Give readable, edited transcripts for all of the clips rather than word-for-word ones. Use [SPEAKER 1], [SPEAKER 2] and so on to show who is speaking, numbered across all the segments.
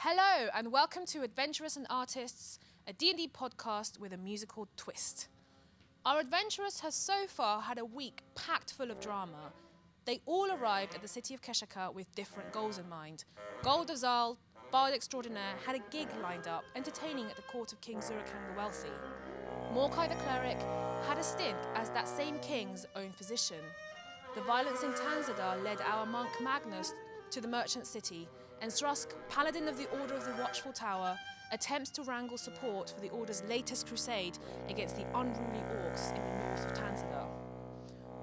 [SPEAKER 1] Hello and welcome to Adventurers and Artists, a D&D podcast with a musical twist. Our adventurers have so far had a week packed full of drama. They all arrived at the city of Keshaka with different goals in mind. Gold of Zal, Bard Extraordinaire, had a gig lined up, entertaining at the court of King Zurikang the Wealthy. Morkai the Cleric had a stint as that same king's own physician. The violence in Tanzadar led our monk Magnus to the merchant city, and Zrusk, Paladin of the Order of the Watchful Tower, attempts to wrangle support for the Order's latest crusade against the unruly orcs in the north of Tanzadar.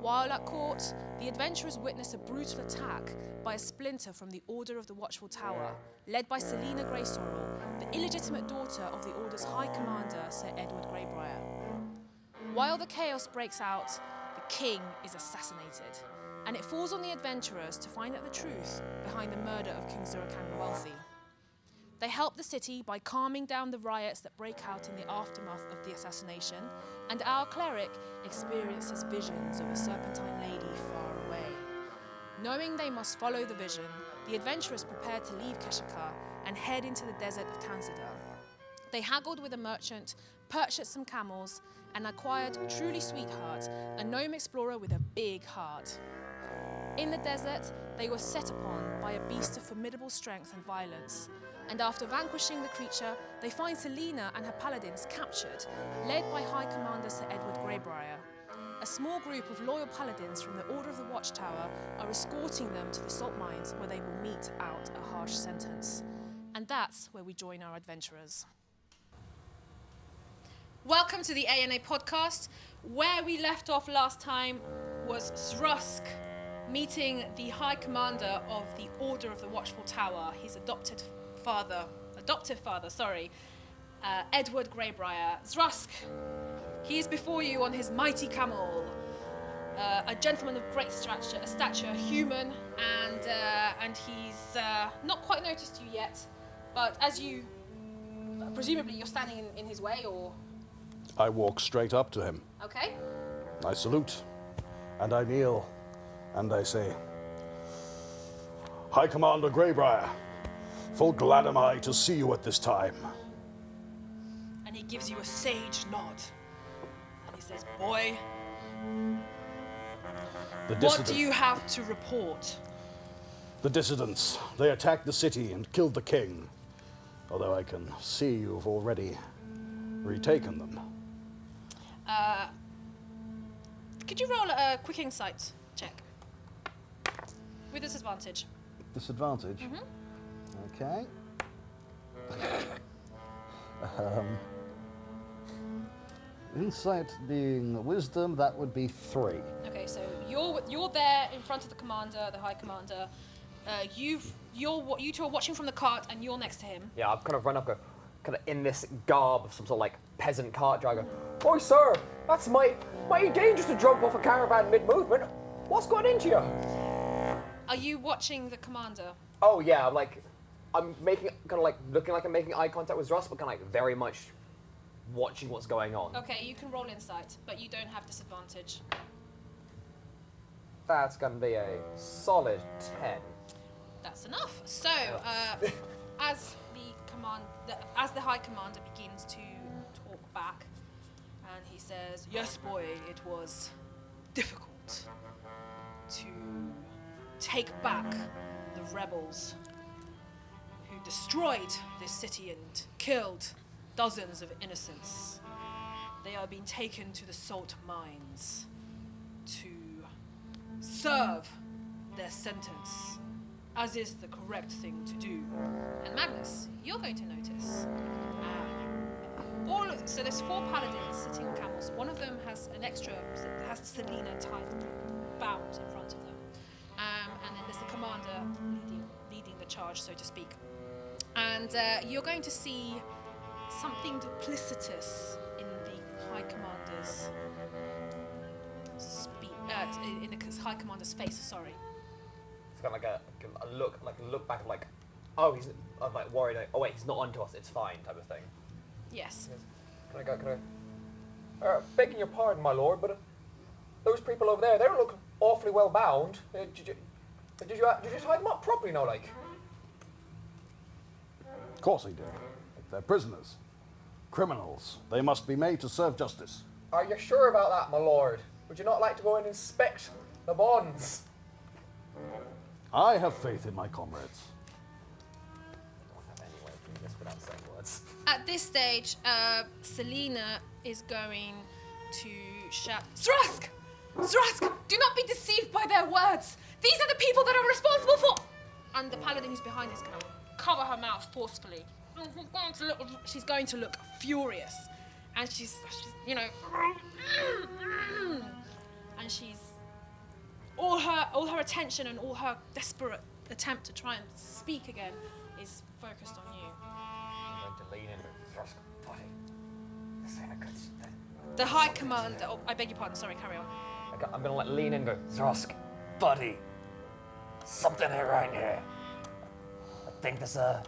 [SPEAKER 1] While at court, the adventurers witness a brutal attack by a splinter from the Order of the Watchful Tower, led by Selena Greysorrel, the illegitimate daughter of the Order's High Commander, Sir Edward Greybriar. While the chaos breaks out, the king is assassinated, and it falls on the adventurers to find out the truth behind the murder of King Zurikang the Wealthy. They help the city by calming down the riots that break out in the aftermath of the assassination, and our cleric experiences visions of a serpentine lady far away. Knowing they must follow the vision, the adventurers prepare to leave Keshaka and head into the desert of Tanzadar. They haggled with a merchant, purchased some camels, and acquired Truly Sweetheart, a gnome explorer with a big heart. In the desert, they were set upon by a beast of formidable strength and violence, and after vanquishing the creature, they find Selena and her paladins captured, led by High Commander Sir Edward Greybriar. A small group of loyal paladins from the Order of the Watchtower are escorting them to the salt mines where they will mete out a harsh sentence. And that's where we join our adventurers. Welcome to the ANA podcast. Where we left off last time was Zrusk meeting the High Commander of the Order of the Watchful Tower, his adoptive father, Edward Greybriar. Zrusk, he is before you on his mighty camel, a gentleman of great stature, human, and he's not quite noticed you yet, but as you, presumably you're standing in his way, or?
[SPEAKER 2] I walk straight up to him.
[SPEAKER 1] Okay.
[SPEAKER 2] I salute, and I kneel, and I say, High Commander Greybriar, full glad am I to see you at this time.
[SPEAKER 1] And he gives you a sage nod. And he says, boy, what do you have to report?
[SPEAKER 2] The dissidents, they attacked the city and killed the king. Although I can see you've already retaken them.
[SPEAKER 1] Could you roll a quick insight check? With disadvantage.
[SPEAKER 2] Disadvantage?
[SPEAKER 1] Mm-hmm.
[SPEAKER 2] Okay. Insight being wisdom, that would be 3.
[SPEAKER 1] Okay, so you're there in front of the commander, the High Commander. You two are watching from the cart, and you're next to him.
[SPEAKER 3] Yeah, I've kind of run up, kind of in this garb of some sort of like peasant cart driver. Oi, sir, that's mighty dangerous to jump off a caravan mid-movement. What's got into you?
[SPEAKER 1] Are you watching the commander?
[SPEAKER 3] Oh yeah, I'm making kind of like looking like I'm making eye contact with Russ, but kind of like very much watching what's going on.
[SPEAKER 1] Okay, you can roll insight, but you don't have disadvantage.
[SPEAKER 3] That's gonna be a solid 10.
[SPEAKER 1] That's enough. So, as the High Commander begins to talk back, and he says, "Yes, boy, it was difficult to take back the rebels who destroyed this city and killed dozens of innocents. They are being taken to the salt mines to serve their sentence, as is the correct thing to do." And Magnus, you're going to notice so there's 4 paladins sitting on camels. One of them has an extra, has Selena bound in front of them. And then there's the commander leading the charge, so to speak. And you're going to see something duplicitous in the High Commander's in the High Commander's face. Sorry.
[SPEAKER 3] It's kind of like a look back of like, oh, I'm like worried. Like, oh wait, he's not onto us. It's fine, type of thing.
[SPEAKER 1] Yes.
[SPEAKER 3] Can I? Begging your pardon, my lord, but those people over there, they don't look awfully well bound. Did you tie them up properly? No, like.
[SPEAKER 2] Of course he did. They're prisoners. Criminals. They must be made to serve justice.
[SPEAKER 3] Are you sure about that, my lord? Would you not like to go and inspect the bonds?
[SPEAKER 2] I have faith in my comrades.
[SPEAKER 3] I don't have any way of doing this without saying words.
[SPEAKER 1] At this stage, Selena is going to shout, Zrask! Zrask! Do not be deceived by their words! These are the people that are responsible for... And the paladin who's behind is going to cover her mouth forcefully. She's going to look furious. And she's you know... And she's... All her attention and all her desperate attempt to try and speak again is focused on you.
[SPEAKER 3] I'm going to lean in. Zrask, buddy. This ain't a good...
[SPEAKER 1] The High Commander... Oh, I beg your pardon. Sorry, carry on.
[SPEAKER 3] I'm going to lean in and go, Zrask, buddy. Something here right here. I think this head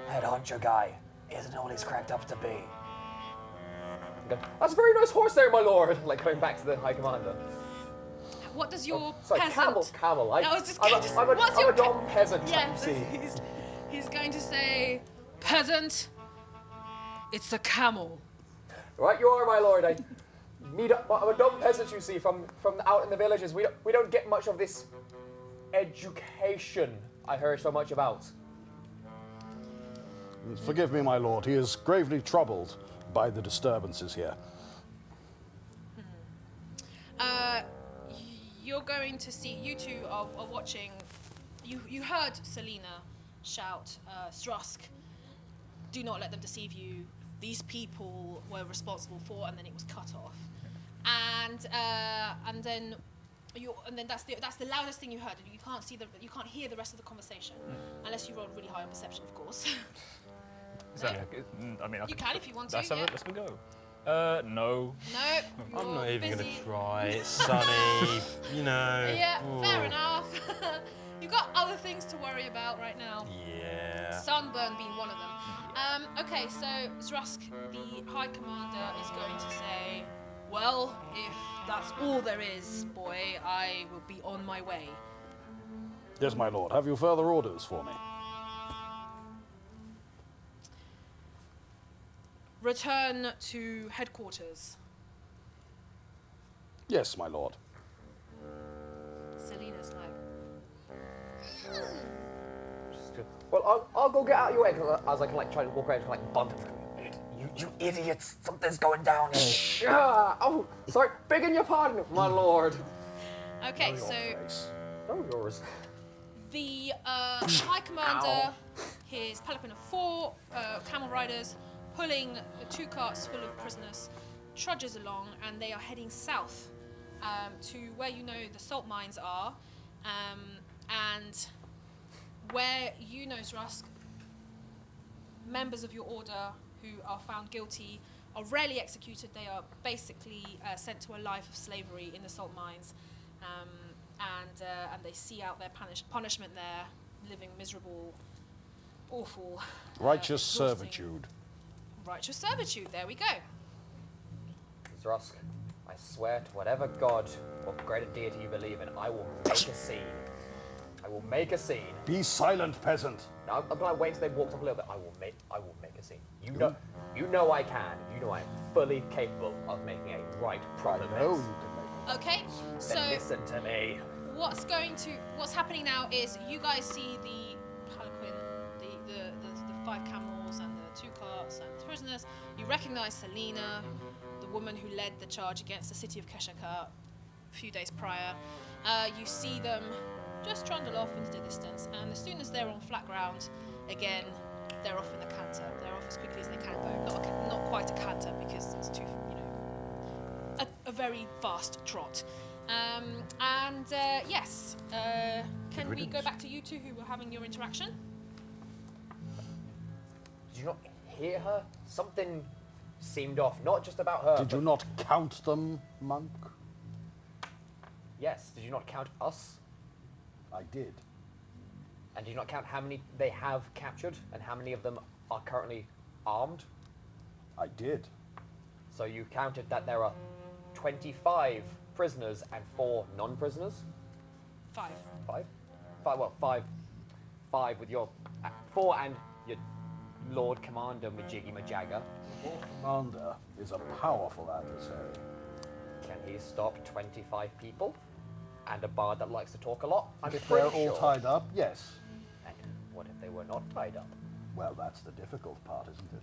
[SPEAKER 3] honcho guy isn't all he's cracked up to be. That's a very nice horse there, my lord. Like going back to the High Commander.
[SPEAKER 1] What does your
[SPEAKER 3] Sorry,
[SPEAKER 1] peasant...
[SPEAKER 3] camel.
[SPEAKER 1] I was just
[SPEAKER 3] I'm a dumb peasant.
[SPEAKER 1] Yes,
[SPEAKER 3] See.
[SPEAKER 1] he's going to say, peasant, it's a camel.
[SPEAKER 3] Right, you are, my lord. I'm a dumb peasant, you see, from out in the villages. We don't get much of this education I heard so much about.
[SPEAKER 2] Forgive me, my lord. He is gravely troubled by the disturbances here.
[SPEAKER 1] You're going to see, you two are watching, you heard Selena shout, Zrask, do not let them deceive you. These people were responsible for, and then it was cut off. And then that's the loudest thing you heard. You can't hear the rest of the conversation, unless you rolled really high on perception, of course.
[SPEAKER 4] I mean,
[SPEAKER 1] You can if you want to.
[SPEAKER 4] Let's have a go. No.
[SPEAKER 1] No.
[SPEAKER 5] I'm not even
[SPEAKER 1] busy.
[SPEAKER 5] gonna try. It's sunny, you know.
[SPEAKER 1] Yeah, fair
[SPEAKER 5] Ooh.
[SPEAKER 1] enough. You've got other things to worry about right now.
[SPEAKER 5] Yeah.
[SPEAKER 1] Sunburn being one of them. Okay, so Zrask, the High Commander, is going to say, well, if that's all there is, boy, I will be on my way.
[SPEAKER 2] Yes, my lord. Have you further orders for me?
[SPEAKER 1] Return to headquarters.
[SPEAKER 2] Yes, my lord.
[SPEAKER 1] Selena's like,
[SPEAKER 3] Well, I'll go get out of your way as I can like try to walk around and like bump him. You idiots! Something's going down here. Oh, sorry. Begging your pardon, my lord.
[SPEAKER 1] okay,
[SPEAKER 2] Your
[SPEAKER 1] so
[SPEAKER 2] face.
[SPEAKER 3] Oh, yours.
[SPEAKER 1] the High Commander, his palanquin of 4 camel riders, pulling 2 carts full of prisoners, trudges along, and they are heading south to where you know the salt mines are, and where you know, Zrask, members of your order who are found guilty are rarely executed. They are basically sent to a life of slavery in the salt mines, and they see out their punishment there, living miserable, awful,
[SPEAKER 2] Righteous
[SPEAKER 1] exhausting-
[SPEAKER 2] servitude.
[SPEAKER 1] Righteous servitude. There we go.
[SPEAKER 3] Zrask, I swear to whatever god or greater deity you believe in, I will make a scene. I will make a scene.
[SPEAKER 2] Be silent, peasant.
[SPEAKER 3] Now, I'm gonna wait until they've walked off a little bit. I will make a scene. You know I can. You know I am fully capable of making a right proper
[SPEAKER 2] I know
[SPEAKER 3] mess.
[SPEAKER 2] you can make
[SPEAKER 1] Okay. So
[SPEAKER 3] Then listen to me.
[SPEAKER 1] what's happening now is you guys see the palanquin, the 5 camels and the 2 carts and the prisoners. You recognize Selena, the woman who led the charge against the city of Keshaka a few days prior. You see them just trundle off into the distance, and as soon as they're on flat ground, again, they're off in a canter. They're off as quickly as they can, though. Not quite a canter, because it's too, a very fast trot. Yes, can we go back to you two who were having your interaction?
[SPEAKER 3] Did you not hear her? Something seemed off. Not just about her.
[SPEAKER 2] Did you not count them, monk?
[SPEAKER 3] Yes. Did you not count us?
[SPEAKER 2] I did.
[SPEAKER 3] And did you not count how many they have captured and how many of them are currently armed?
[SPEAKER 2] I did.
[SPEAKER 3] So you counted that there are 25 prisoners and 4 non-prisoners?
[SPEAKER 1] 5.
[SPEAKER 3] 5? 5, well, 5 with your... 4 and your Lord Commander Majiggy Majaga.
[SPEAKER 2] Commander is a powerful adversary.
[SPEAKER 3] Can he stop 25 people? And a bard that likes to talk a lot? I'm
[SPEAKER 2] If
[SPEAKER 3] pretty
[SPEAKER 2] they're all
[SPEAKER 3] sure.
[SPEAKER 2] tied up, yes.
[SPEAKER 3] And what if they were not tied up?
[SPEAKER 2] Well, that's the difficult part, isn't it?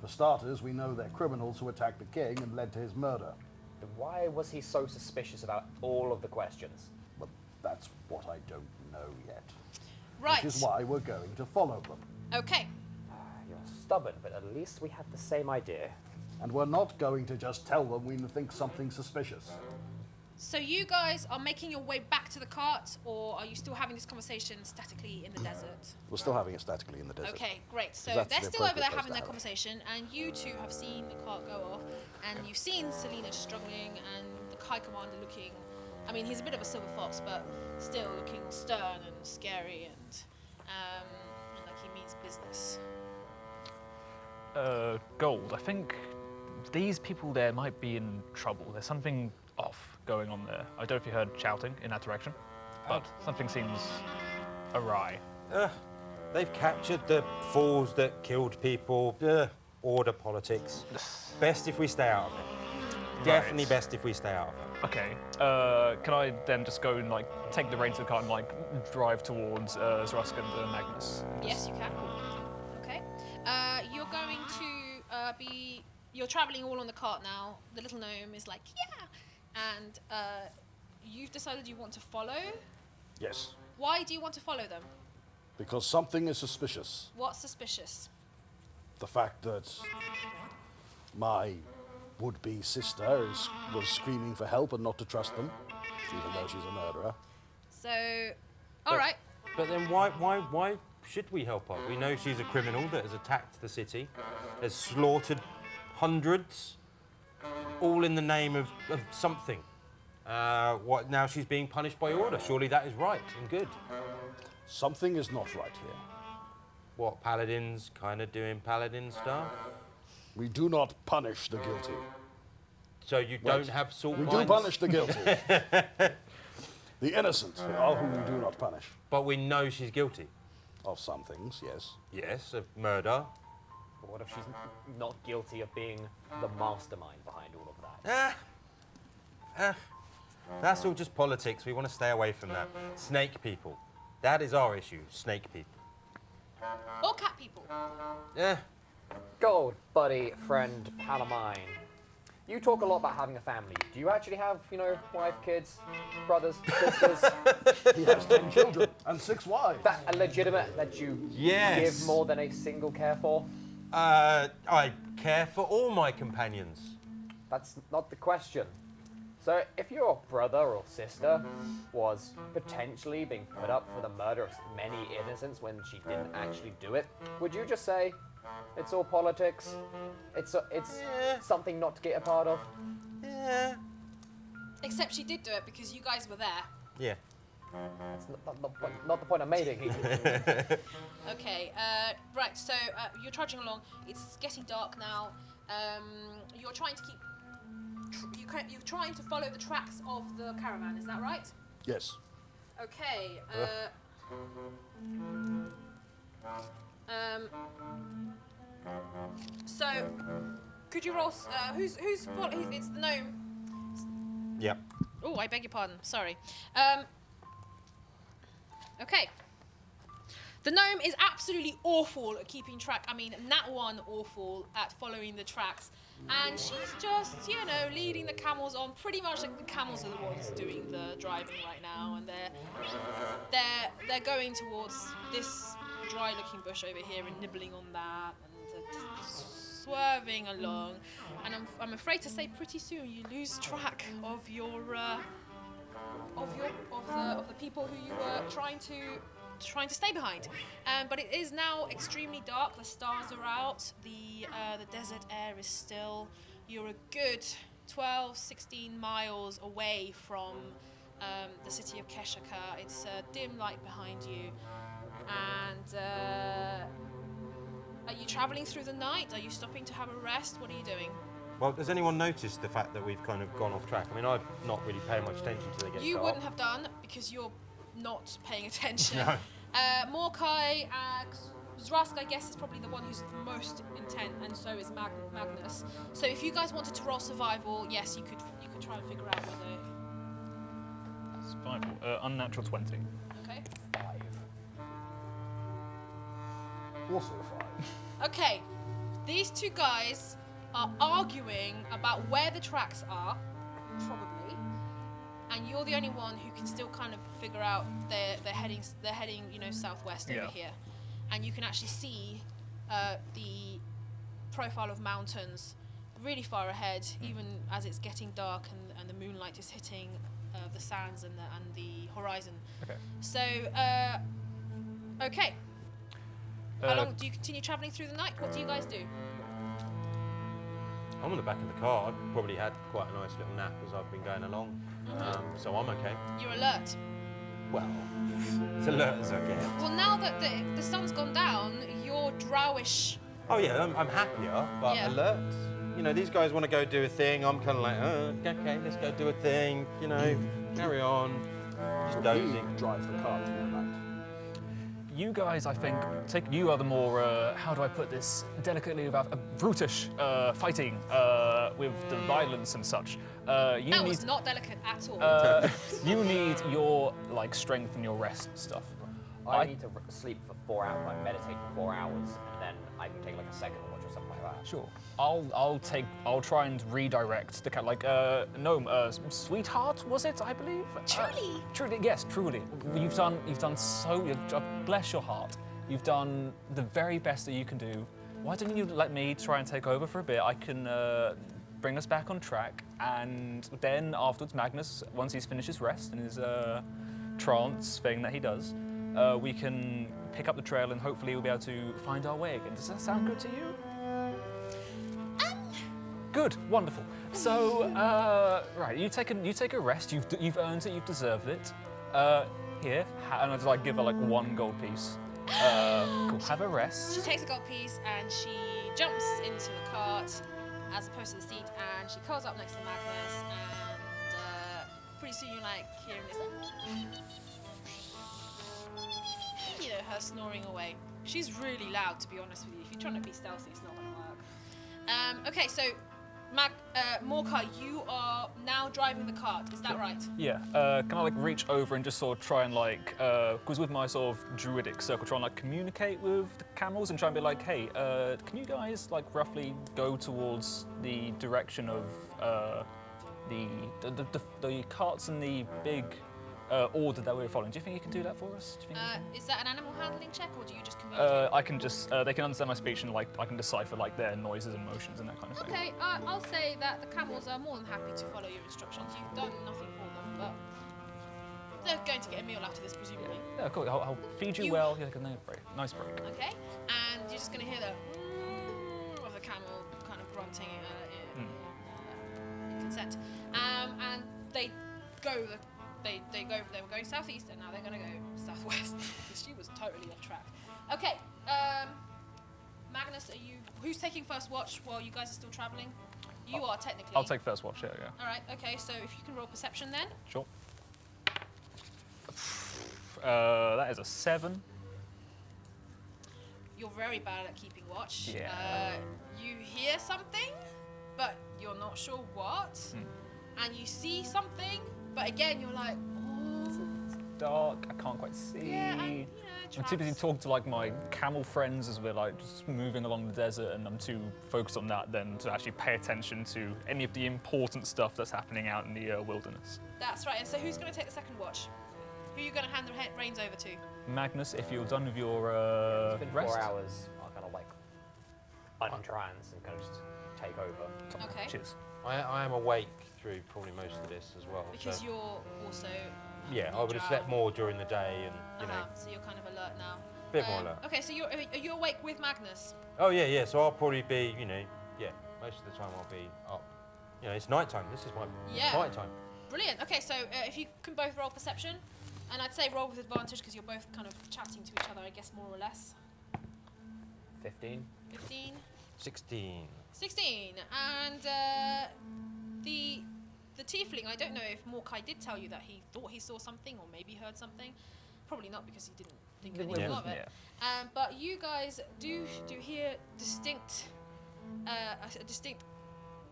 [SPEAKER 2] For starters, we know they're criminals who attacked the king and led to his murder.
[SPEAKER 3] Then why was he so suspicious about all of the questions?
[SPEAKER 2] But that's what I don't know yet.
[SPEAKER 1] Right.
[SPEAKER 2] Which is why we're going to follow them.
[SPEAKER 1] Okay.
[SPEAKER 3] You're stubborn, but at least we have the same idea.
[SPEAKER 2] And we're not going to just tell them we think something's suspicious.
[SPEAKER 1] So you guys are making your way back to the cart, or are you still having this conversation statically in the desert?
[SPEAKER 2] We're still having it statically in the desert.
[SPEAKER 1] Okay, great. So
[SPEAKER 2] That's
[SPEAKER 1] they're
[SPEAKER 2] the
[SPEAKER 1] still over there
[SPEAKER 2] appropriate
[SPEAKER 1] having
[SPEAKER 2] place
[SPEAKER 1] their
[SPEAKER 2] to have it.
[SPEAKER 1] conversation, and you two have seen the cart go off, and you've seen Selena struggling, and the High Commander looking. I mean, he's a bit of a silver fox, but still looking stern and scary, and like he means business.
[SPEAKER 4] Gold, I think these people there might be in trouble. There's something off going on there. I don't know if you heard shouting in that direction, but something seems awry.
[SPEAKER 5] They've captured the fools that killed people. Order politics. Best if we stay out of it. Definitely best if we stay out of it.
[SPEAKER 4] Okay, can I then just go and like take the reins of the cart and like drive towards Zrusk and Magnus?
[SPEAKER 1] Yes, you can. Okay. You're going to be. You're traveling all on the cart now. The little gnome is like, yeah, and you've decided you want to follow.
[SPEAKER 2] Yes.
[SPEAKER 1] Why do you want to follow them?
[SPEAKER 2] Because something is suspicious.
[SPEAKER 1] What's suspicious?
[SPEAKER 2] The fact that my would-be sister was screaming for help and not to trust them, even though she's a murderer.
[SPEAKER 1] So, all right.
[SPEAKER 5] But then why should we help her? We know she's a criminal that has attacked the city, has slaughtered hundreds, all in the name of something. What now? She's being punished by order. Surely that is right and good.
[SPEAKER 2] Something is not right here.
[SPEAKER 5] What, paladins kind of doing paladin stuff?
[SPEAKER 2] We do not punish the guilty.
[SPEAKER 5] So you don't have salt
[SPEAKER 2] We
[SPEAKER 5] mines?
[SPEAKER 2] do punish the guilty. The innocent are who we do not punish.
[SPEAKER 5] But we know she's guilty.
[SPEAKER 2] Of some things, yes.
[SPEAKER 5] Yes, of murder.
[SPEAKER 3] But what if she's not guilty of being the mastermind behind all of that?
[SPEAKER 5] That's all just politics. We want to stay away from that. Snake people. That is our issue, snake people.
[SPEAKER 1] Or cat people.
[SPEAKER 5] Yeah.
[SPEAKER 3] Gold, buddy, friend, pal of mine. You talk a lot about having a family. Do you actually have, wife, kids, brothers, sisters?
[SPEAKER 2] He has 10 children and 6 wives.
[SPEAKER 3] That are legitimate that you
[SPEAKER 5] Yes.
[SPEAKER 3] give more than a single care for?
[SPEAKER 5] I care for all my companions.
[SPEAKER 3] That's not the question. So if your brother or sister was potentially being put up for the murder of many innocents when she didn't actually do it, would you just say, it's all politics, it's something not to get a part of?
[SPEAKER 5] Yeah.
[SPEAKER 1] Except she did do it because you guys were there.
[SPEAKER 5] Yeah.
[SPEAKER 3] That's not the point I'm making.
[SPEAKER 1] Okay, right, so you're trudging along. It's getting dark now. You're trying to keep... You're trying to follow the tracks of the caravan, is that right?
[SPEAKER 2] Yes.
[SPEAKER 1] Okay, so, could you roll... who's it's the gnome.
[SPEAKER 5] Yep.
[SPEAKER 1] Oh, I beg your pardon, sorry. Okay. The gnome is absolutely awful at keeping track. I mean, Nat 1 awful at following the tracks. And she's just, leading the camels on. Pretty much like the camels are the ones doing the driving right now. And they're going towards this dry-looking bush over here and nibbling on that. And swerving along. And I'm afraid to say pretty soon you lose track of your... of the people who you were trying to stay behind, but it is now extremely dark. The stars are out. The desert air is still. You're a good 12, 16 miles away from the city of Keshaka. It's a dim light behind you, and are you traveling through the night? Are you stopping to have a rest? What are you doing?
[SPEAKER 5] Well, has anyone noticed the fact that we've kind of gone off track? I mean, I'm not really paying much attention till they get
[SPEAKER 1] You
[SPEAKER 5] dark.
[SPEAKER 1] wouldn't have done because you're not paying attention.
[SPEAKER 5] No.
[SPEAKER 1] Morkai, Zrask, I guess, is probably the one who's most intent, and so is Magnus. So if you guys wanted to roll survival, yes, you could try and figure out whether.
[SPEAKER 4] Survival. Unnatural 20.
[SPEAKER 1] Okay.
[SPEAKER 3] 5.
[SPEAKER 2] Also a 5.
[SPEAKER 1] Okay. These two guys are arguing about where the tracks are, probably, and you're the only one who can still kind of figure out they're heading southwest over
[SPEAKER 4] Yeah.
[SPEAKER 1] here, and you can actually see the profile of mountains really far ahead, even as it's getting dark and the moonlight is hitting the sands and the horizon.
[SPEAKER 4] Okay.
[SPEAKER 1] So, okay. How long do you continue traveling through the night? What do you guys do?
[SPEAKER 5] I'm on the back of the car. I've probably had quite a nice little nap as I've been going along, so I'm okay.
[SPEAKER 1] You're alert.
[SPEAKER 5] Well, as alert as I get.
[SPEAKER 1] Well, now that the sun's gone down, you're drowish.
[SPEAKER 5] Oh yeah, I'm happier, but
[SPEAKER 1] Yeah.
[SPEAKER 5] alert. You know, these guys want to go do a thing. I'm kind of like, okay, let's go do a thing. You know, carry on. Just dozing.
[SPEAKER 2] You drive the car through the night.
[SPEAKER 4] You guys, I think, you are the more, how do I put this delicately, without brutish fighting with the violence and such. You
[SPEAKER 1] That
[SPEAKER 4] need,
[SPEAKER 1] was not delicate at all.
[SPEAKER 4] you need your strength and your rest stuff.
[SPEAKER 3] I need to sleep for 4 hours, like meditate for 4 hours, and then I can take like a second watch or something like that.
[SPEAKER 4] Sure. I'll try and redirect the cat. Sweetheart, was it? I believe.
[SPEAKER 1] Truly?
[SPEAKER 4] Truly, yes, truly. You've done bless your heart. You've done the very best that you can do. Why don't you let me try and take over for a bit? I can bring us back on track, and then afterwards, Magnus, once he's finished his rest and his trance thing that he does, we can pick up the trail and hopefully we'll be able to find our way again. Does that sound good to you? Good, wonderful. So, right, you take a rest. You've earned it. You've deserved it. Here, and I just give her one gold piece. Cool. Have a rest.
[SPEAKER 1] She takes a gold piece and she jumps into the cart as opposed to the seat, and she curls up next to Magnus, and pretty soon you're hearing this her snoring away. She's really loud, to be honest with you. If you're trying to be stealthy, it's not going to work. Okay, so Morkai, you are now driving the cart. Is that right?
[SPEAKER 4] Yeah. Can I reach over and just sort of try and because with my sort of druidic circle, try and communicate with the camels and try and be like, hey, can you guys roughly go towards the direction of the carts and the big order that we were following? Do you think you can do that for us? Do you think
[SPEAKER 1] Is that an animal handling check, or do you just communicate?
[SPEAKER 4] I can just, they can understand my speech and I can decipher their noises and motions and that kind of thing.
[SPEAKER 1] Okay, I'll say that the camels are more than happy to follow your instructions. You've done nothing for them, but they're going to get a meal after this, presumably.
[SPEAKER 4] Yeah, cool. I'll feed you well. Yeah, nice break.
[SPEAKER 1] Okay, and you're just going to hear the of the camel kind of grunting in consent. And they were going southeast, and now they're going to go southwest because she was totally off track. Okay, Magnus, who's taking first watch while you guys are still traveling? You are technically.
[SPEAKER 4] I'll take first watch. Yeah.
[SPEAKER 1] All right. Okay. So if you can roll perception, then.
[SPEAKER 4] Sure. That is a 7.
[SPEAKER 1] You're very bad at keeping watch.
[SPEAKER 4] Yeah.
[SPEAKER 1] You hear something, but you're not sure what, and you see something, but again you're like, oh.
[SPEAKER 4] It's dark. I can't quite see.
[SPEAKER 1] Yeah, and
[SPEAKER 4] I'm too busy talking to my camel friends as we're just moving along the desert, and I'm too focused on that then to actually pay attention to any of the important stuff that's happening out in the wilderness.
[SPEAKER 1] That's right. And so who's going to take the second watch? Who are you going to hand the reins over to?
[SPEAKER 4] Magnus, if you're done with your
[SPEAKER 3] It's been
[SPEAKER 4] rest.
[SPEAKER 3] 4 hours. I'll kind of untrance and kind of just take over.
[SPEAKER 1] Okay.
[SPEAKER 4] Cheers.
[SPEAKER 5] I am awake through probably most of this as well.
[SPEAKER 1] Because
[SPEAKER 5] so.
[SPEAKER 1] you're also.
[SPEAKER 5] Yeah, I would have slept more during the day, and
[SPEAKER 1] So you're kind of alert now.
[SPEAKER 5] Bit more alert.
[SPEAKER 1] Okay, so are you awake with Magnus?
[SPEAKER 5] Oh yeah. So I'll probably be, most of the time I'll be up. It's night time. This is my night time.
[SPEAKER 1] Brilliant. Okay, so if you can both roll perception, and I'd say roll with advantage because you're both kind of chatting to each other, I guess, more or less.
[SPEAKER 3] 15.
[SPEAKER 1] 15.
[SPEAKER 5] 16.
[SPEAKER 1] 16. And the tiefling, I don't know if Morkai did tell you that he thought he saw something or maybe heard something. probably not because he didn't think
[SPEAKER 3] Didn't
[SPEAKER 1] anything
[SPEAKER 5] Yeah.
[SPEAKER 1] of it. But you guys do hear distinct, a distinct.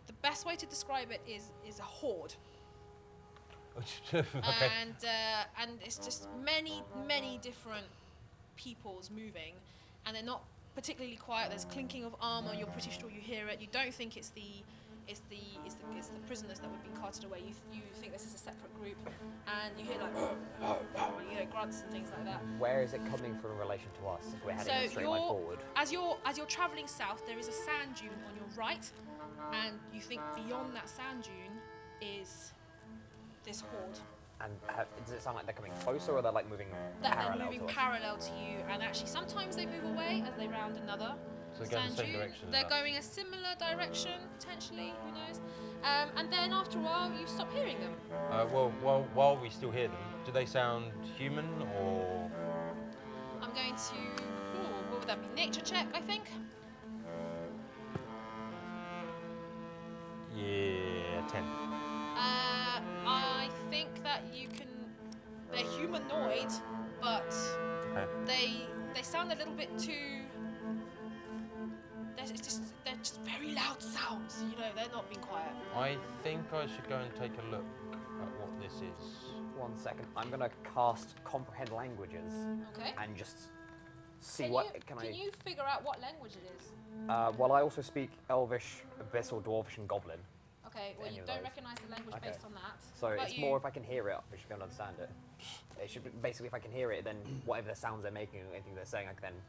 [SPEAKER 1] The best way to describe it is a horde.
[SPEAKER 5] Okay.
[SPEAKER 1] And it's just many different peoples moving, and they're not particularly quiet. There's clinking of armor. You're pretty sure you hear it. You don't think it's the prisoners that were being carted away. You think this is a separate group, and you hear like grunts and things like that.
[SPEAKER 3] Where is it coming from in relation to us? If we're heading
[SPEAKER 1] So
[SPEAKER 3] a straight line forward.
[SPEAKER 1] as you're traveling south, there is a sand dune on your right, and you think beyond that sand dune is this horde.
[SPEAKER 3] And does it sound like they're coming closer, or they're like moving
[SPEAKER 1] That
[SPEAKER 3] parallel
[SPEAKER 1] they're moving
[SPEAKER 3] to us?
[SPEAKER 1] parallel to you, and actually sometimes they move away as they round another
[SPEAKER 5] So they're going
[SPEAKER 1] sand
[SPEAKER 5] the same
[SPEAKER 1] dune.
[SPEAKER 5] direction as
[SPEAKER 1] They're
[SPEAKER 5] us.
[SPEAKER 1] going a similar direction, potentially, who knows? And then after a while, you stop hearing them.
[SPEAKER 5] While we still hear them, do they sound human or?
[SPEAKER 1] I'm going to, what would that be? Nature check, I think.
[SPEAKER 5] Yeah, 10.
[SPEAKER 1] I think that you can. They're humanoid, but
[SPEAKER 5] Okay.
[SPEAKER 1] they sound a little bit too. They're just very loud sounds. You know, they're not being quiet.
[SPEAKER 5] I think I should go and take a look at what this is.
[SPEAKER 3] 1 second. I'm gonna cast comprehend languages
[SPEAKER 1] Okay.
[SPEAKER 3] and just see
[SPEAKER 1] Can
[SPEAKER 3] what
[SPEAKER 1] you,
[SPEAKER 3] can
[SPEAKER 1] can
[SPEAKER 3] I.
[SPEAKER 1] you figure out what language it is?
[SPEAKER 3] Well, I also speak Elvish, Abyssal, Dwarvish, and Goblin.
[SPEAKER 1] Okay. Well,
[SPEAKER 3] Any
[SPEAKER 1] you
[SPEAKER 3] of
[SPEAKER 1] don't
[SPEAKER 3] those.
[SPEAKER 1] recognise the language
[SPEAKER 3] Okay.
[SPEAKER 1] based on that.
[SPEAKER 3] So
[SPEAKER 1] But
[SPEAKER 3] it's
[SPEAKER 1] you,
[SPEAKER 3] more if I can hear it, I should be able to understand it. It should be, basically, if I can hear it, then whatever the sounds they're making, anything they're saying, I can then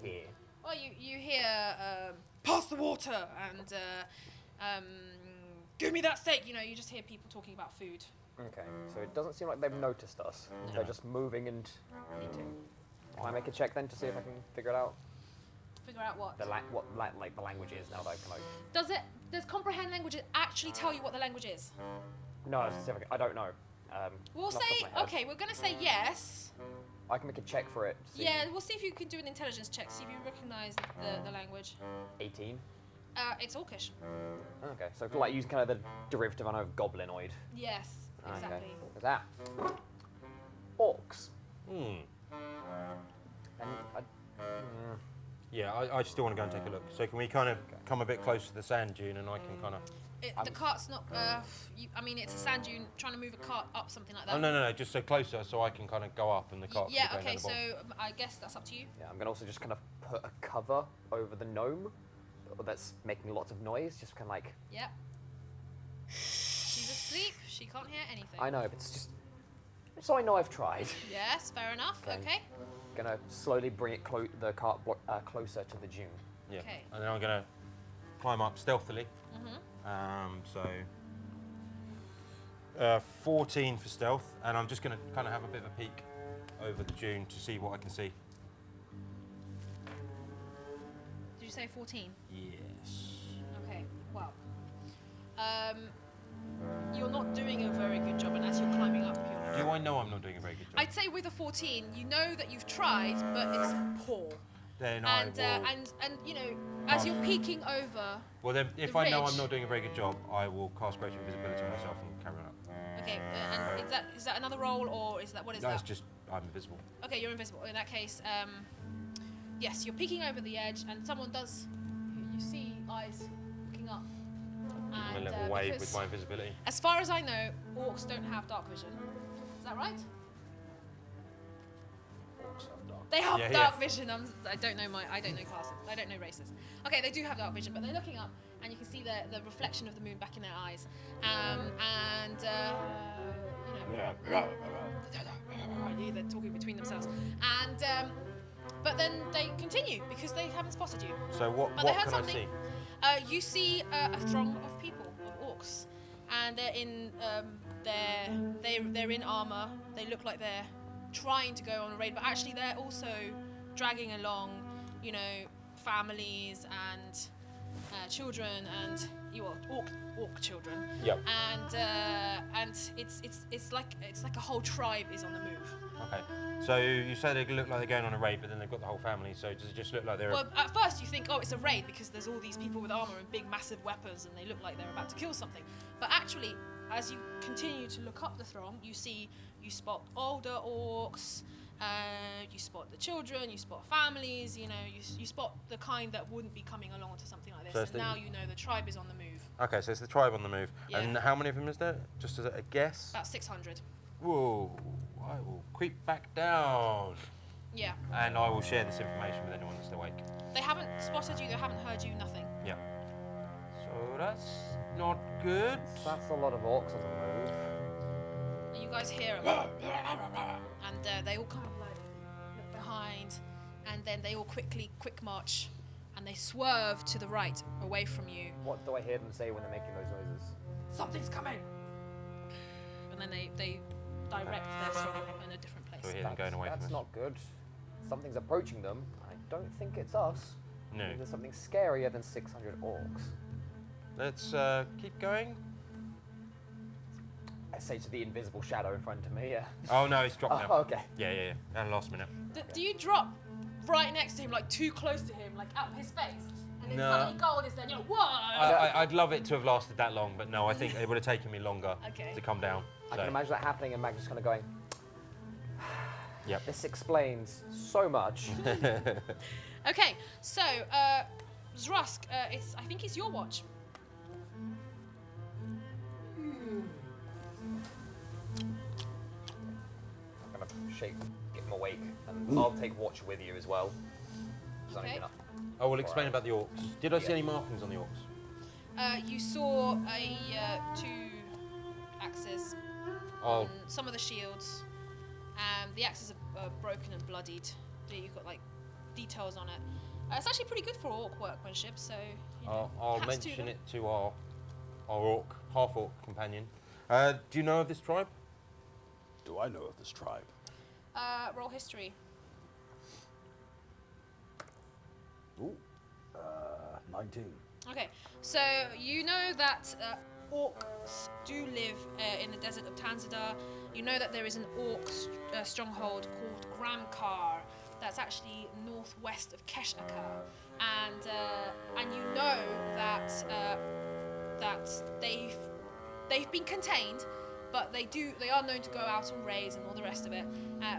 [SPEAKER 3] hear.
[SPEAKER 1] Well, you hear pass the water and give me that steak. You know, you just hear people talking about food.
[SPEAKER 3] Okay, so it doesn't seem like they've noticed us. They're just moving and eating. Can I make a check then to see if I can figure it out?
[SPEAKER 1] Figure out what.
[SPEAKER 3] The like the language is now that I can like.
[SPEAKER 1] Does comprehend languages actually tell you what the language is?
[SPEAKER 3] No, specific. I don't know.
[SPEAKER 1] We'll
[SPEAKER 3] not off the
[SPEAKER 1] say
[SPEAKER 3] top of my head.
[SPEAKER 1] okay. We're gonna say yes.
[SPEAKER 3] I can make a check for it. See.
[SPEAKER 1] Yeah, we'll see if you can do an intelligence check. See if you recognise the language.
[SPEAKER 3] 18.
[SPEAKER 1] It's Orcish.
[SPEAKER 3] Okay, so like using kind of the derivative I know of goblinoid.
[SPEAKER 1] Yes, exactly.
[SPEAKER 3] Okay. Look at that. Orcs.
[SPEAKER 5] Hmm.
[SPEAKER 3] And
[SPEAKER 5] Yeah, I still want to go and take a look. So can we kind of come a bit closer to the sand dune and I can kind of...
[SPEAKER 1] The cart's not. I mean, it's a sand dune. Trying to move a cart up something like that.
[SPEAKER 5] Oh, no, just so closer so I can kind of go up and the cart
[SPEAKER 1] Yeah.
[SPEAKER 5] can be going
[SPEAKER 1] Okay.
[SPEAKER 5] down the
[SPEAKER 1] So
[SPEAKER 5] bottom.
[SPEAKER 1] I guess that's up to you.
[SPEAKER 3] yeah, I'm gonna also just kind of put a cover over the gnome that's making lots of noise, just kind of like.
[SPEAKER 1] Yep. She's asleep. She can't hear anything.
[SPEAKER 3] I know, but it's just so I know I've tried.
[SPEAKER 1] Yes, fair enough.
[SPEAKER 3] Okay.
[SPEAKER 1] Okay.
[SPEAKER 3] Gonna slowly bring it the cart closer to the dune.
[SPEAKER 5] Yeah.
[SPEAKER 1] Okay.
[SPEAKER 5] And then I'm going to climb up stealthily.
[SPEAKER 1] Mhm.
[SPEAKER 5] 14 for stealth, and I'm just going to kind of have a bit of a peek over the dune to see what I can see.
[SPEAKER 1] Did you say 14?
[SPEAKER 5] Yes.
[SPEAKER 1] Okay. Well. You're not doing a very good job, and as you're climbing up, you're not.
[SPEAKER 5] Do I know I'm not doing a very good job?
[SPEAKER 1] I'd say with a 14, you know that you've tried, but it's poor.
[SPEAKER 5] Then
[SPEAKER 1] And
[SPEAKER 5] I will...
[SPEAKER 1] and you know, as you're peeking over.
[SPEAKER 5] Well, then, if
[SPEAKER 1] the
[SPEAKER 5] I know
[SPEAKER 1] ridge-
[SPEAKER 5] I'm not doing a very good job, I will cast Greater Invisibility on myself and carry on up.
[SPEAKER 1] Okay. And is that another roll, or is that what is
[SPEAKER 5] No,
[SPEAKER 1] that?
[SPEAKER 5] it's just I'm invisible.
[SPEAKER 1] Okay, you're invisible. In that case, yes, you're peeking over the edge, and someone does. You see eyes looking up.
[SPEAKER 5] I'm a
[SPEAKER 1] And,
[SPEAKER 5] level wave with
[SPEAKER 1] because
[SPEAKER 5] my invisibility.
[SPEAKER 1] as far as I know, orcs don't have dark vision. Is that right?
[SPEAKER 2] Orcs have dark.
[SPEAKER 1] They have
[SPEAKER 5] Yeah,
[SPEAKER 1] dark
[SPEAKER 5] yeah.
[SPEAKER 1] vision. I don't know classes. I don't know races. Okay, they do have dark vision, but they're looking up, and you can see the reflection of the moon back in their eyes. You know, they're talking between themselves. And but then they continue because they haven't spotted you.
[SPEAKER 5] So what
[SPEAKER 1] But they
[SPEAKER 5] can
[SPEAKER 1] heard
[SPEAKER 5] I
[SPEAKER 1] something.
[SPEAKER 5] see?
[SPEAKER 1] You see a throng of people, of orcs, and they're in they're in armor. They look like they're trying to go on a raid, but actually they're also dragging along, you know, families and children and orc children.
[SPEAKER 5] Yep.
[SPEAKER 1] And it's like a whole tribe is on the move.
[SPEAKER 5] Okay. So you say they look like they're going on a raid, but then they've got the whole family. So does it just look like they're?
[SPEAKER 1] Well, at first you think, oh, it's a raid because there's all these people with armor and big, massive weapons, and they look like they're about to kill something. But actually, as you continue to look up the throng, you spot older orcs, the children, you spot families, you know, you spot the kind that wouldn't be coming along to something like this.
[SPEAKER 5] So it's
[SPEAKER 1] And
[SPEAKER 5] the-
[SPEAKER 1] now you know the tribe is on the move.
[SPEAKER 5] Okay, so it's the tribe on the move.
[SPEAKER 1] Yeah.
[SPEAKER 5] And how many of them is there? Just as a guess?
[SPEAKER 1] About 600.
[SPEAKER 5] Whoa, I will creep back down.
[SPEAKER 1] Yeah.
[SPEAKER 5] And I will share this information with anyone that's awake.
[SPEAKER 1] They haven't spotted you, they haven't heard you, nothing.
[SPEAKER 5] Yeah. So that's not good.
[SPEAKER 3] That's a lot of orcs on the move.
[SPEAKER 1] And you guys hear them. And they all kind of like look behind, and then they all quick march, and they swerve to the right, away from you.
[SPEAKER 3] What do I hear them say when they're making those noises?
[SPEAKER 1] Something's coming! And then they direct their sword in a different place.
[SPEAKER 5] So we hear them going away from us.
[SPEAKER 3] That's not good. Something's approaching them. I don't think it's us.
[SPEAKER 5] No.
[SPEAKER 3] There's something scarier than 600 orcs.
[SPEAKER 5] Let's keep going.
[SPEAKER 3] I say to the invisible shadow in front of me, yeah.
[SPEAKER 5] Oh no, it's dropped now.
[SPEAKER 3] Oh, okay.
[SPEAKER 5] Yeah. At the last minute.
[SPEAKER 1] Do you drop right next to him, like too close to him, like up his face? And then
[SPEAKER 5] No.
[SPEAKER 1] suddenly gold is there, and you're like, whoa!
[SPEAKER 5] I'd love it to have lasted that long, but no, I think it would have taken me longer
[SPEAKER 1] Okay.
[SPEAKER 5] to come down.
[SPEAKER 3] I
[SPEAKER 5] So,
[SPEAKER 3] can imagine that happening and Mag just kind of going,
[SPEAKER 5] Yep.
[SPEAKER 3] this explains so much.
[SPEAKER 1] Okay, so, Zrusk, I think it's your watch.
[SPEAKER 3] I'm going to shake, get him awake, and I'll take watch with you as well. So
[SPEAKER 1] Okay.
[SPEAKER 5] I will explain about the orcs. Did I see any markings on the orcs?
[SPEAKER 1] You saw two axes
[SPEAKER 5] Oh,
[SPEAKER 1] on some of the shields. The axes are broken and bloodied. You've got like details on it. It's actually pretty good for orc workmanship, so you know,
[SPEAKER 5] I'll
[SPEAKER 1] hats to
[SPEAKER 5] mention
[SPEAKER 1] them.
[SPEAKER 5] it to our orc, half orc companion. Do you know of this tribe?
[SPEAKER 2] Do I know of this tribe?
[SPEAKER 1] Roll history.
[SPEAKER 2] Ooh, 19.
[SPEAKER 1] Okay, so you know that orcs do live in the desert of Tanzadar. You know that there is an orc stronghold called Gramkar that's actually northwest of Keshakar, and you know that that they've been contained, but they are known to go out on raids and all the rest of it.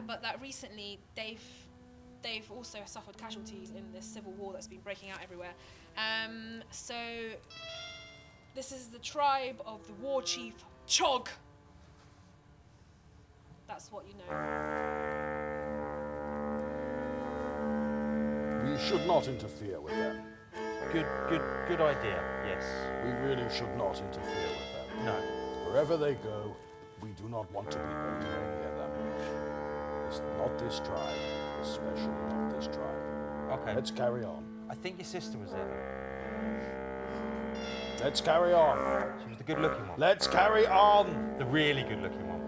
[SPEAKER 1] But that recently they've also suffered casualties in this civil war that's been breaking out everywhere. So this is the tribe of the war chief Chog. That's what you know.
[SPEAKER 2] We should not interfere with them.
[SPEAKER 5] Good idea. Yes.
[SPEAKER 2] We really should not interfere with them.
[SPEAKER 5] No.
[SPEAKER 2] Wherever they go, we do not want to be anywhere near them. It's not this tribe, especially not this tribe.
[SPEAKER 5] Okay.
[SPEAKER 2] Let's carry on.
[SPEAKER 5] I think your sister was in.
[SPEAKER 2] Let's carry on.
[SPEAKER 5] She was the good-looking one.
[SPEAKER 2] Let's carry on.
[SPEAKER 5] The really good-looking one.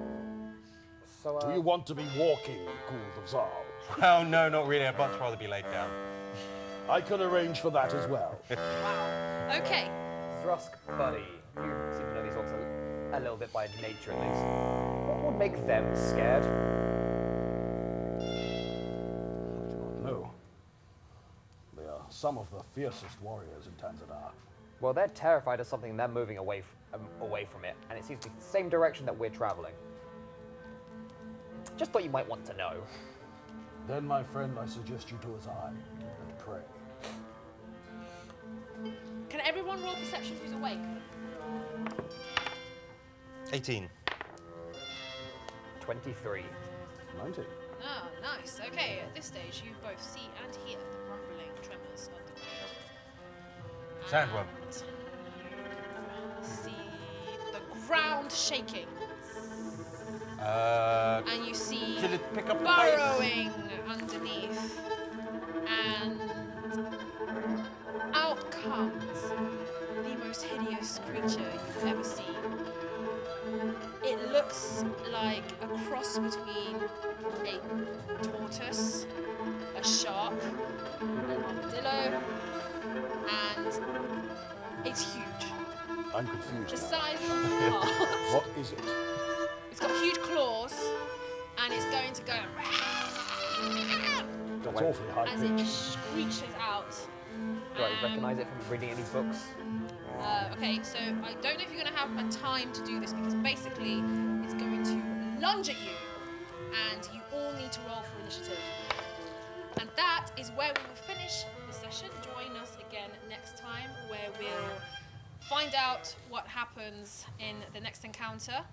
[SPEAKER 3] So,
[SPEAKER 2] Do you want to be walking, Gould of Zal?
[SPEAKER 5] Well, no, not really. I'd much rather be laid down.
[SPEAKER 2] I can arrange for that as well.
[SPEAKER 1] Wow. Okay.
[SPEAKER 3] Thrusk, buddy, you seem to know these orcs a little bit by nature at least. What would make them scared?
[SPEAKER 2] I do not know. They are some of the fiercest warriors in Tanzania.
[SPEAKER 3] Well, they're terrified of something and they're moving away from it, and it seems to be the same direction that we're traveling. Just thought you might want to know.
[SPEAKER 2] Then, my friend, I suggest you do as I and pray.
[SPEAKER 1] Can everyone roll perception who's awake?
[SPEAKER 5] 18.
[SPEAKER 3] 23.
[SPEAKER 2] 19.
[SPEAKER 1] Oh, nice. Okay, at this stage, you both see and hear the rumbling tremors underground.
[SPEAKER 5] Sandworm.
[SPEAKER 1] And you see the ground shaking, and you see
[SPEAKER 5] Did it pick up the
[SPEAKER 1] burrowing underneath, and out comes the most hideous creature you've ever seen. It looks like a cross between a tortoise, a shark, an armadillo, and it's huge.
[SPEAKER 2] I'm confused.
[SPEAKER 1] The
[SPEAKER 2] now.
[SPEAKER 1] size of the heart.
[SPEAKER 2] What is it?
[SPEAKER 1] It's got huge claws, and it's going to go
[SPEAKER 2] That's awfully high
[SPEAKER 1] as it
[SPEAKER 2] pitched.
[SPEAKER 1] screeches out.
[SPEAKER 3] Do I recognize it from reading any books?
[SPEAKER 1] Okay, so I don't know if you're going to have a time to do this because basically it's going to lunge at you, and you all need to roll for initiative. is where we will finish the session. Join us again next time, where we'll find out what happens in the next encounter.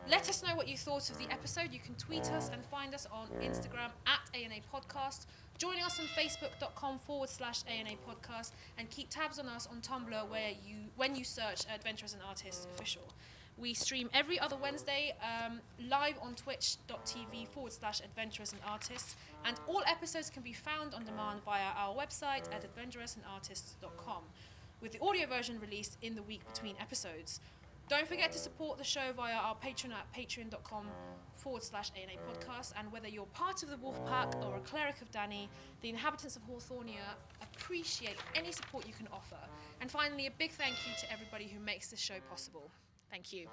[SPEAKER 1] Let us know what you thought of the episode. You can tweet us and find us on Instagram at ANA Podcast. Join us on facebook.com/ANA Podcast, and keep tabs on us on Tumblr when you search Adventurers and Artists Official. We stream every other Wednesday live on twitch.tv/Adventurers and Artists, and all episodes can be found on demand via our website at adventurersandartists.com, with the audio version released in the week between episodes. Don't forget to support the show via our Patreon at patreon.com/ANA Podcast, and whether you're part of the Wolf Pack or a cleric of Danny, the inhabitants of Hawthornia appreciate any support you can offer. And finally, a big thank you to everybody who makes this show possible. Thank you.